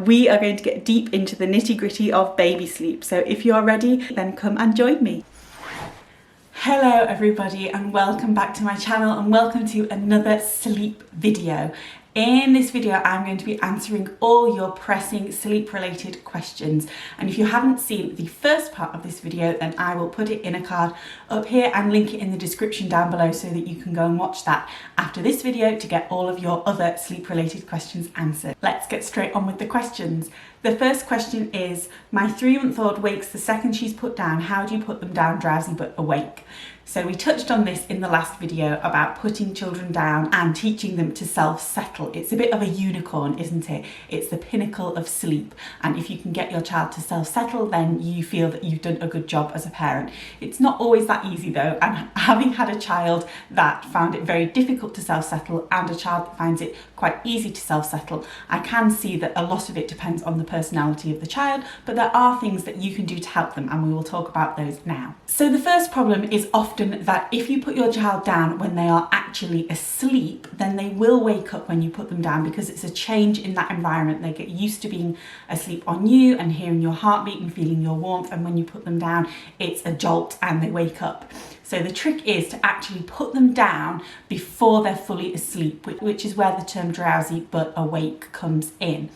we are going to get deep into the nitty-gritty of baby sleep. So if you are ready, then come and join me. Hello everybody, and welcome back to my channel, and welcome to another sleep video. In this video, I'm going to be answering all your pressing sleep-related questions. And if you haven't seen the first part of this video, then I will put it in a card up here and link it in the description down below so that you can go and watch that after this video to get all of your other sleep-related questions answered. Let's get straight on with the questions. The first question is, my 3-month-old wakes the second she's put down. How do you put them down drowsy but awake? So we touched on this in the last video about putting children down and teaching them to self-settle. It's a bit of a unicorn, isn't it? It's the pinnacle of sleep. And if you can get your child to self-settle, then you feel that you've done a good job as a parent. It's not always that easy though. And having had a child that found it very difficult to self-settle and a child that finds it quite easy to self-settle, I can see that a lot of it depends on the personality of the child, but there are things that you can do to help them, and we will talk about those now. So the first problem is often that if you put your child down when they are actually asleep, then they will wake up when you put them down because it's a change in that environment. They get used to being asleep on you and hearing your heartbeat and feeling your warmth, and when you put them down, it's a jolt and they wake up. So the trick is to actually put them down before they're fully asleep, which is where the term drowsy but awake comes in.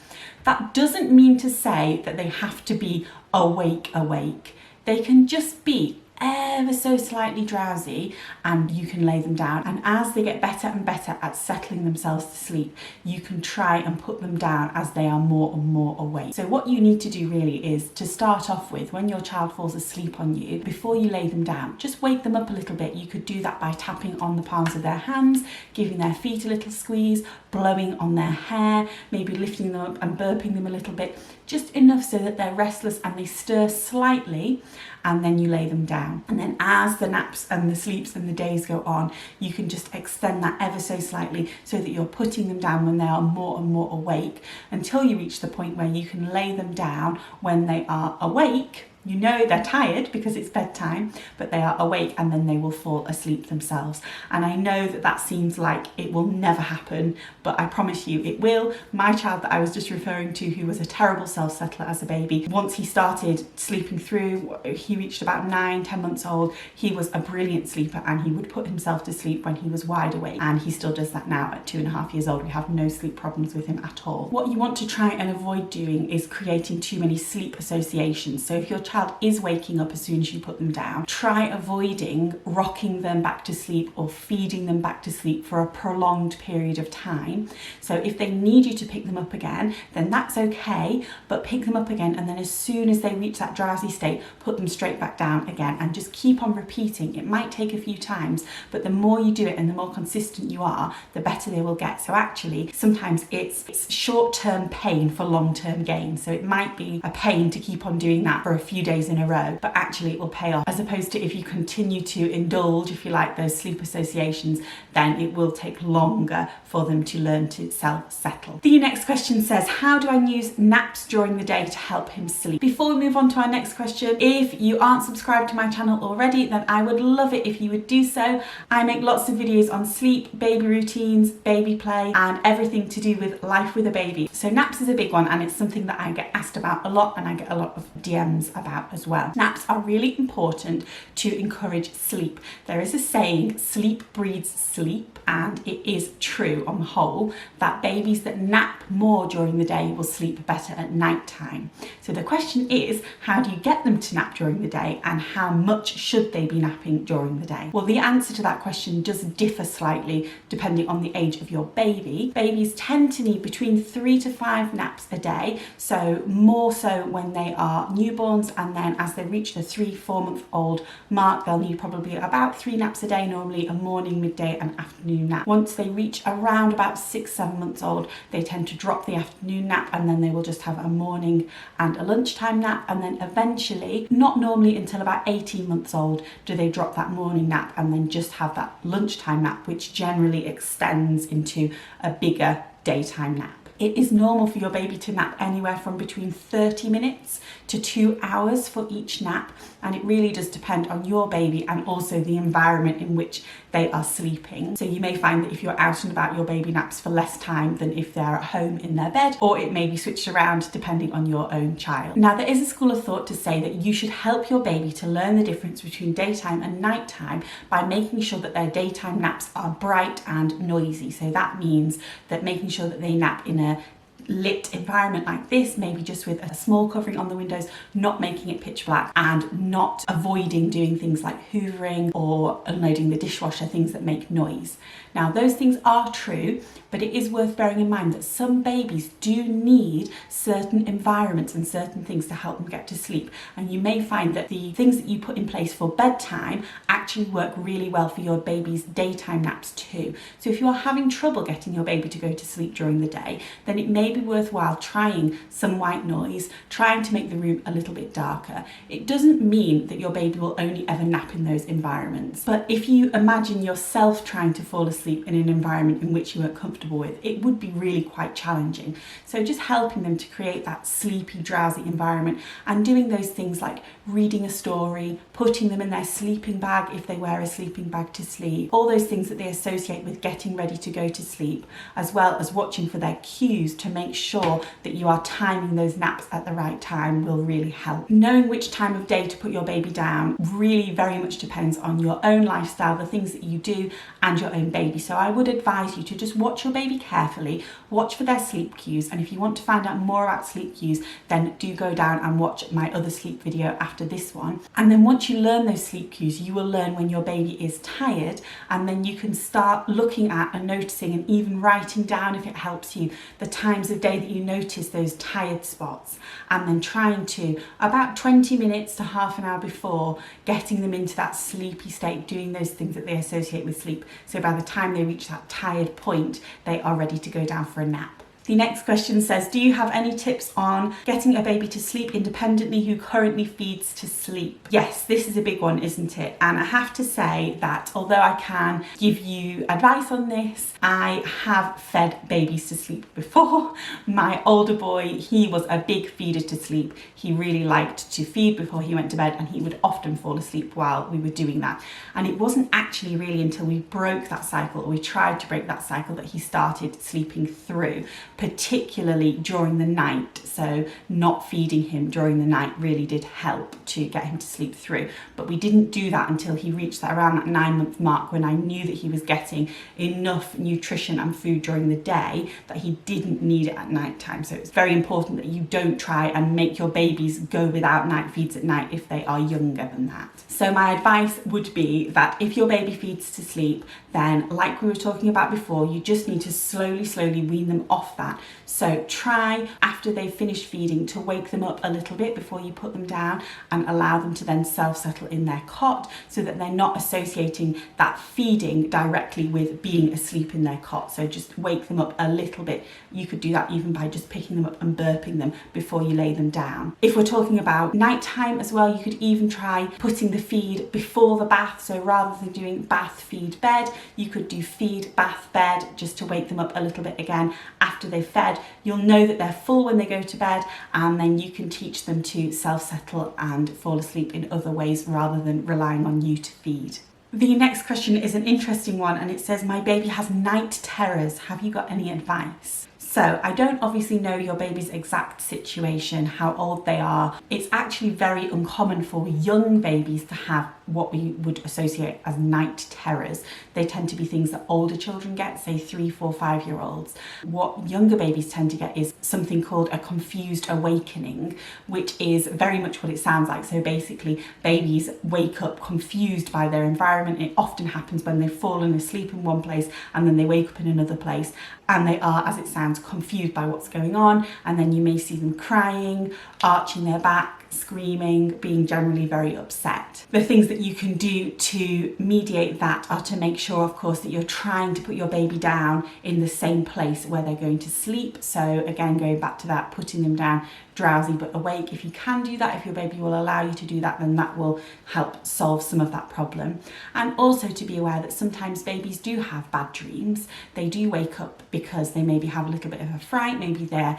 That doesn't mean to say that they have to be awake. They can just be ever so slightly drowsy and you can lay them down, and as they get better and better at settling themselves to sleep, you can try and put them down as they are more and more awake. So what you need to do really is to start off with, when your child falls asleep on you, before you lay them down, just wake them up a little bit. You could do that by tapping on the palms of their hands, giving their feet a little squeeze, blowing on their hair, maybe lifting them up and burping them a little bit, just enough so that they're restless and they stir slightly, and then you lay them down. And then as the naps and the sleeps and the days go on, you can just extend that ever so slightly so that you're putting them down when they are more and more awake, until you reach the point where you can lay them down when they are awake. You know they're tired because it's bedtime, but they are awake, and then they will fall asleep themselves. And I know that that seems like it will never happen, but I promise you it will. My child that I was just referring to, who was a terrible self-settler as a baby, once he started sleeping through, he reached about 9-10 months old, he was a brilliant sleeper and he would put himself to sleep when he was wide awake, and he still does that now at 2.5 years old. We have no sleep problems with him at all. What you want to try and avoid doing is creating too many sleep associations. So if your child is waking up as soon as you put them down, try avoiding rocking them back to sleep or feeding them back to sleep for a prolonged period of time. So if they need you to pick them up again, then that's okay, but pick them up again, and then as soon as they reach that drowsy state, put them straight back down again, and just keep on repeating. It might take a few times, but the more you do it and the more consistent you are, the better they will get. So actually, sometimes it's short-term pain for long-term gain. So it might be a pain to keep on doing that for a few days in a row, but actually it will pay off, as opposed to if you continue to indulge, if you like, those sleep associations, then it will take longer for them to learn to self-settle. The next question says, how do I use naps during the day to help him sleep? Before we move on to our next question, if you aren't subscribed to my channel already, then I would love it if you would do so. I make lots of videos on sleep, baby routines, baby play, and everything to do with life with a baby. So naps is a big one, and it's something that I get asked about a lot, and I get a lot of DMs about as well. Naps are really important to encourage sleep. There is a saying, sleep breeds sleep, and it is true on the whole that babies that nap more during the day will sleep better at night time. So the question is, how do you get them to nap during the day, and how much should they be napping during the day? Well, the answer to that question does differ slightly depending on the age of your baby. Babies tend to need between 3 to 5 naps a day, so more so when they are newborns, and then as they reach the 3-4 month old mark, they'll need probably about 3 naps a day, normally a morning, midday and afternoon nap. Once they reach around about 6-7 months old, they tend to drop the afternoon nap, and then they will just have a morning and a lunchtime nap, and then eventually, not normally until about 18 months old, do they drop that morning nap and then just have that lunchtime nap, which generally extends into a bigger daytime nap. It is normal for your baby to nap anywhere from between 30 minutes to 2 hours for each nap, and it really does depend on your baby and also the environment in which they are sleeping. So you may find that if you're out and about, your baby naps for less time than if they're at home in their bed, or it may be switched around depending on your own child. Now, there is a school of thought to say that you should help your baby to learn the difference between daytime and nighttime by making sure that their daytime naps are bright and noisy. So that means that making sure that they nap in a lit environment like this, maybe just with a small covering on the windows, not making it pitch black, and not avoiding doing things like hoovering or unloading the dishwasher, things that make noise. Now, those things are true, but it is worth bearing in mind that some babies do need certain environments and certain things to help them get to sleep. And you may find that the things that you put in place for bedtime actually work really well for your baby's daytime naps too. So if you are having trouble getting your baby to go to sleep during the day, then it may be worthwhile trying some white noise, trying to make the room a little bit darker. It doesn't mean that your baby will only ever nap in those environments, but if you imagine yourself trying to fall asleep in an environment in which you weren't comfortable with, it would be really quite challenging. So just helping them to create that sleepy, drowsy environment, and doing those things like reading a story, putting them in their sleeping bag if they wear a sleeping bag to sleep, all those things that they associate with getting ready to go to sleep, as well as watching for their cues to make sure that you are timing those naps at the right time will really help. Knowing which time of day to put your baby down really very much depends on your own lifestyle, the things that you do, and your own baby. So I would advise you to just watch your baby carefully, watch for their sleep cues, and if you want to find out more about sleep cues, then do go down and watch my other sleep video after this one. And then once you learn those sleep cues, you will learn when your baby is tired, and then you can start looking at and noticing and even writing down, if it helps you, the times of day that you notice those tired spots, and then trying to, about 20 minutes to half an hour before, getting them into that sleepy state, doing those things that they associate with sleep. So by the time they reach that tired point, they are ready to go down for a nap. The next question says, do you have any tips on getting a baby to sleep independently who currently feeds to sleep? Yes, this is a big one, isn't it? And I have to say that although I can give you advice on this, I have fed babies to sleep before. My older boy, he was a big feeder to sleep. He really liked to feed before he went to bed, and he would often fall asleep while we were doing that. And it wasn't actually really until we broke that cycle, or we tried to break that cycle, that he started sleeping through, particularly during the night. So not feeding him during the night really did help to get him to sleep through. But we didn't do that until he reached that around that 9-month mark, when I knew that he was getting enough nutrition and food during the day that he didn't need it at night time. So it's very important that you don't try and make your babies go without night feeds at night if they are younger than that. So my advice would be that if your baby feeds to sleep, then like we were talking about before, you just need to slowly wean them off that. So try, after they've finished feeding, to wake them up a little bit before you put them down, and allow them to then self-settle in their cot, so that they're not associating that feeding directly with being asleep in their cot. So just wake them up a little bit. You could do that even by just picking them up and burping them before you lay them down. If we're talking about nighttime as well, you could even try putting the feed before the bath. So rather than doing bath, feed, bed, you could do feed, bath, bed, just to wake them up a little bit again after they've fed. You'll know that they're full when they go to bed, and then you can teach them to self-settle and fall asleep in other ways rather than relying on you to feed. The next question is an interesting one, and it says, my baby has night terrors. Have you got any advice? So I don't obviously know your baby's exact situation, how old they are. It's actually very uncommon for young babies to have what we would associate as night terrors. They tend to be things that older children get, say 3, 4, 5-year-olds. What younger babies tend to get is something called a confused awakening, which is very much what it sounds like. So basically, babies wake up confused by their environment. It often happens when they've fallen asleep in one place and then they wake up in another place, and they are, as it sounds, confused by what's going on. And then you may see them crying, arching their back, screaming, being generally very upset. The things that you can do to mediate that are to make sure, of course, that you're trying to put your baby down in the same place where they're going to sleep. So again, going back to that, putting them down drowsy but awake. If you can do that, if your baby will allow you to do that, then that will help solve some of that problem. And also to be aware that sometimes babies do have bad dreams. They do wake up because they maybe have a little bit of a fright, maybe their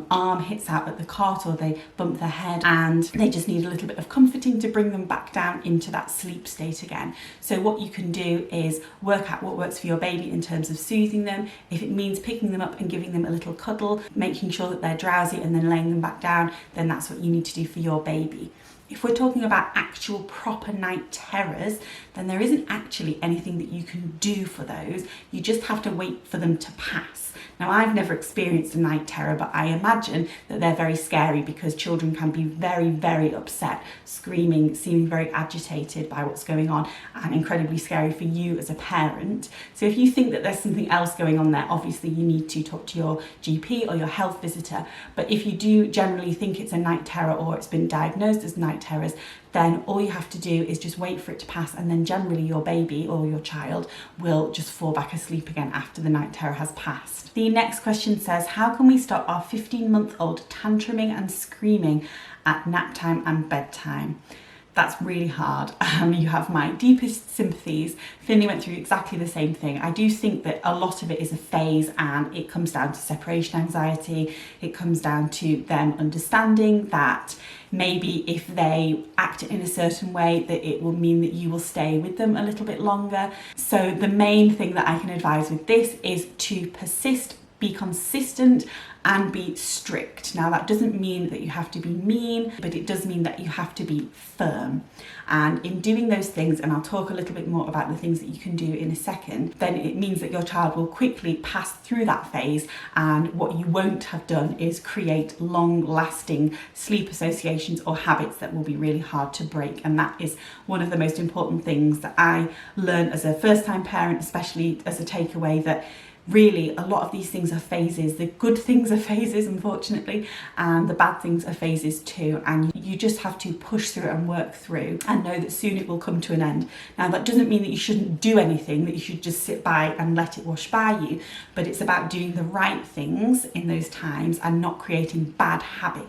arm hits out at the cot or they bump their head, and they just need a little bit of comforting to bring them back down into that sleep state again. So what you can do is work out what works for your baby in terms of soothing them. If it means picking them up and giving them a little cuddle, making sure that they're drowsy and then laying them back down, then that's what you need to do for your baby. If we're talking about actual proper night terrors, then there isn't actually anything that you can do for those. You just have to wait for them to pass. Now, I've never experienced a night terror, but I imagine that they're very scary because children can be very, very upset, screaming, seeming very agitated by what's going on, and incredibly scary for you as a parent. So if you think that there's something else going on there, obviously you need to talk to your GP or your health visitor. But if you do generally think it's a night terror or it's been diagnosed as night terrors, then all you have to do is just wait for it to pass, and then generally your baby or your child will just fall back asleep again after the night terror has passed. The next question says, how can we stop our 15-month-old tantruming and screaming at nap time and bedtime? That's really hard. You have my deepest sympathies. Finley went through exactly the same thing. I do think that a lot of it is a phase, and it comes down to separation anxiety. It comes down to them understanding that maybe if they act in a certain way, that it will mean that you will stay with them a little bit longer. So the main thing that I can advise with this is to persist, be consistent, and be strict. Now, that doesn't mean that you have to be mean, but it does mean that you have to be firm. And in doing those things, and I'll talk a little bit more about the things that you can do in a second, then it means that your child will quickly pass through that phase, and what you won't have done is create long-lasting sleep associations or habits that will be really hard to break. And that is one of the most important things that I learned as a first-time parent, especially as a takeaway, that really a lot of these things are phases. The good things are phases, unfortunately, and the bad things are phases too, and you just have to push through and work through and know that soon it will come to an end. Now, that doesn't mean that you shouldn't do anything, that you should just sit by and let it wash by you, but it's about doing the right things in those times and not creating bad habits.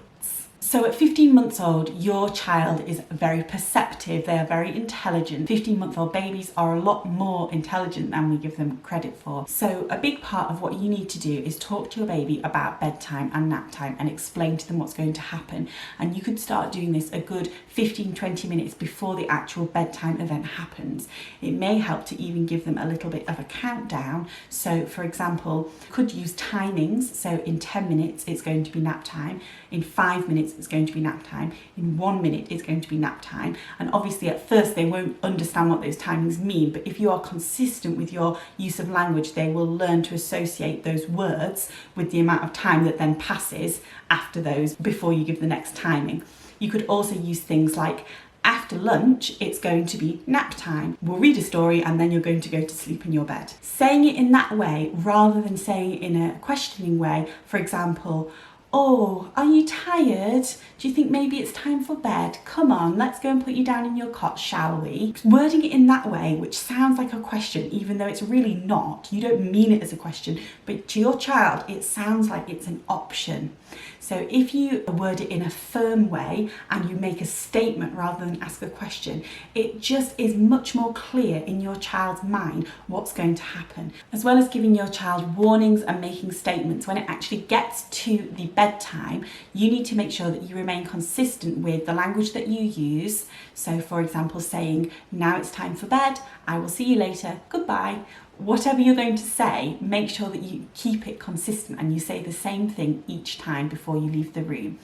So at 15 months old, your child is very perceptive, they are very intelligent. 15-month-old babies are a lot more intelligent than we give them credit for. So a big part of what you need to do is talk to your baby about bedtime and nap time and explain to them what's going to happen. And you could start doing this a good 15-20 minutes before the actual bedtime event happens. It may help to even give them a little bit of a countdown. So for example, you could use timings. So in 10 minutes, it's going to be nap time. In 5 minutes, it's going to be nap time. In 1 minute, it's going to be nap time. And obviously at first they won't understand what those timings mean, but if you are consistent with your use of language, they will learn to associate those words with the amount of time that then passes after those before you give the next timing. You could also use things like, after lunch, it's going to be nap time. We'll read a story and then you're going to go to sleep in your bed. Saying it in that way, rather than saying it in a questioning way, for example, oh, are you tired? Do you think maybe it's time for bed? Come on, let's go and put you down in your cot, shall we? Wording it in that way, which sounds like a question, even though it's really not. You don't mean it as a question, but to your child, it sounds like it's an option. So if you word it in a firm way and you make a statement rather than ask a question, it just is much more clear in your child's mind what's going to happen. As well as giving your child warnings and making statements, when it actually gets to the bedtime, you need to make sure that you remain consistent with the language that you use. So for example, saying, now it's time for bed, I will see you later, goodbye. Whatever you're going to say, make sure that you keep it consistent and you say the same thing each time before you leave the room.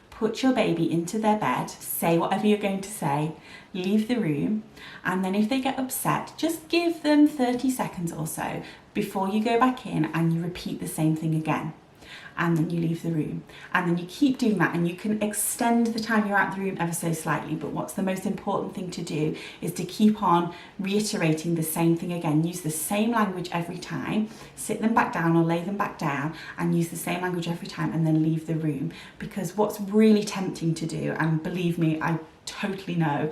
Put your baby into their bed, say whatever you're going to say, leave the room, and then if they get upset, just give them 30 seconds or so before you go back in and you repeat the same thing again. and then you leave the room. And then you keep doing that, and you can extend the time you're out the room ever so slightly, but what's the most important thing to do is to keep on reiterating the same thing again. Use the same language every time, sit them back down or lay them back down and use the same language every time, and then leave the room. Because what's really tempting to do, and believe me, I totally know,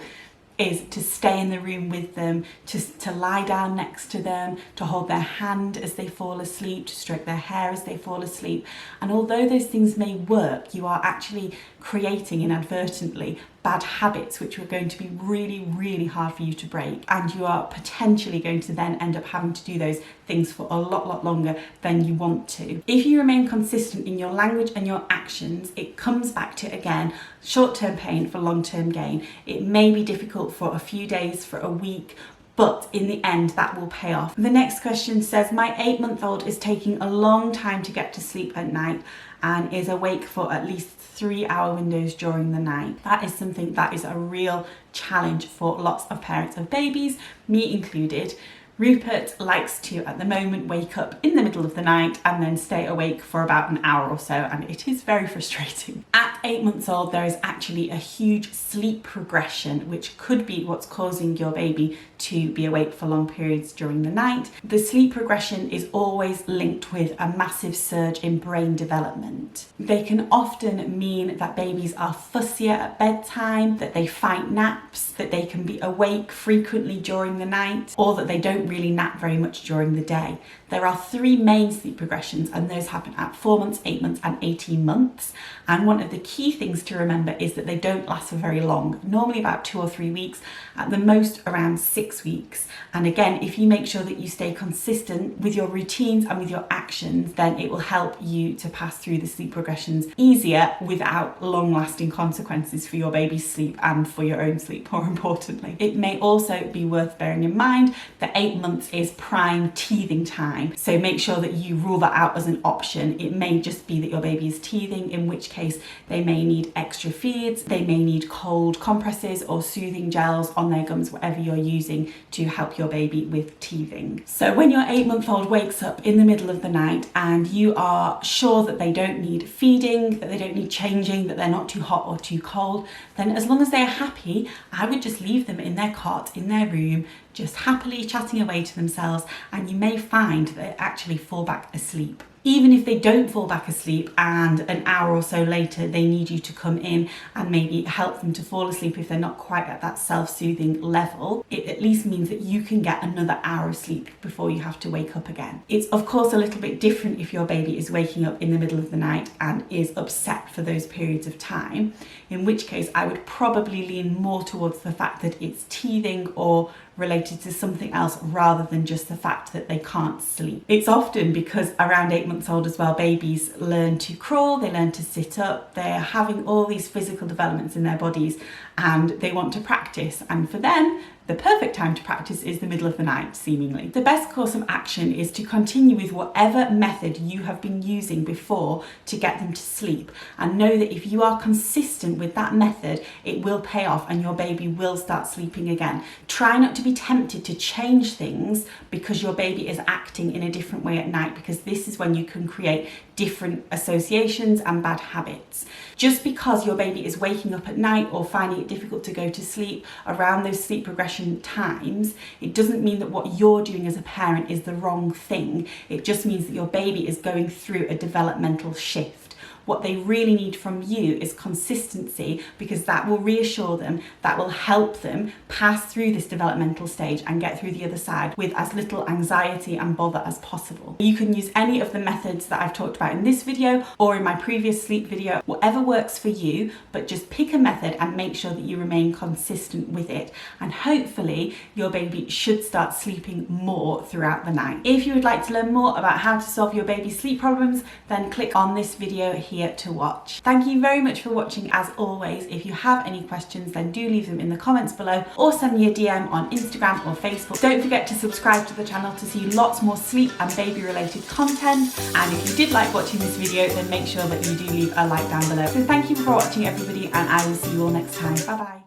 is to stay in the room with them, to lie down next to them, to hold their hand as they fall asleep, to stroke their hair as they fall asleep. And although those things may work, you are actually creating inadvertently bad habits which are going to be really, really hard for you to break, and you are potentially going to then end up having to do those things for a lot longer than you want to. If you remain consistent in your language and your actions, it comes back to, again, short-term pain for long-term gain. It may be difficult for a few days, for a week, but in the end that will pay off. The next question says, my 8-month-old is taking a long time to get to sleep at night and is awake for at least 3-hour windows during the night. That is something that is a real challenge for lots of parents of babies, me included. Rupert likes to, at the moment, wake up in the middle of the night and then stay awake for about an hour or so, and it is very frustrating. At 8 months old, there is actually a huge sleep progression, which could be what's causing your baby to be awake for long periods during the night. The sleep progression is always linked with a massive surge in brain development. They can often mean that babies are fussier at bedtime, that they fight naps, that they can be awake frequently during the night, or that they don't really nap very much during the day. There are 3 main sleep progressions, and those happen at 4 months, 8 months and 18 months. And one of the key things to remember is that they don't last for very long, normally about 2 or 3 weeks, at the most around 6 weeks. And again, if you make sure that you stay consistent with your routines and with your actions, then it will help you to pass through the sleep progressions easier without long-lasting consequences for your baby's sleep and for your own sleep, more importantly. It may also be worth bearing in mind that 8 months is prime teething time. So make sure that you rule that out as an option. It may just be that your baby is teething, in which case they may need extra feeds, they may need cold compresses or soothing gels on their gums, whatever you're using to help your baby with teething. So when your 8-month-old wakes up in the middle of the night and you are sure that they don't need feeding, that they don't need changing, that they're not too hot or too cold, then as long as they are happy, I would just leave them in their cot, in their room, just happily chatting away to themselves, and you may find that they actually fall back asleep. Even if they don't fall back asleep and an hour or so later they need you to come in and maybe help them to fall asleep if they're not quite at that self-soothing level, it at least means that you can get another hour of sleep before you have to wake up again. It's of course a little bit different if your baby is waking up in the middle of the night and is upset for those periods of time, in which case I would probably lean more towards the fact that it's teething or related to something else rather than just the fact that they can't sleep. It's often because around 8 months old as well, babies learn to crawl, they learn to sit up, they're having all these physical developments in their bodies and they want to practice, and for them the perfect time to practice is the middle of the night, seemingly. The best course of action is to continue with whatever method you have been using before to get them to sleep, and know that if you are consistent with that method, it will pay off and your baby will start sleeping again. Try not to be tempted to change things because your baby is acting in a different way at night, because this is when you can create different associations and bad habits. Just because your baby is waking up at night or finding it difficult to go to sleep around those sleep progression times, it doesn't mean that what you're doing as a parent is the wrong thing. It just means that your baby is going through a developmental shift. What they really need from you is consistency, because that will reassure them, that will help them pass through this developmental stage and get through the other side with as little anxiety and bother as possible. You can use any of the methods that I've talked about in this video or in my previous sleep video, whatever works for you, but just pick a method and make sure that you remain consistent with it. And hopefully your baby should start sleeping more throughout the night. If you would like to learn more about how to solve your baby's sleep problems, then click on this video here to watch. Thank you very much for watching as always. If you have any questions, then do leave them in the comments below or send me a DM on Instagram or Facebook. Don't forget to subscribe to the channel to see lots more sleep and baby related content, and if you did like watching this video, then make sure that you do leave a like down below. So thank you for watching everybody, and I will see you all next time. Bye bye.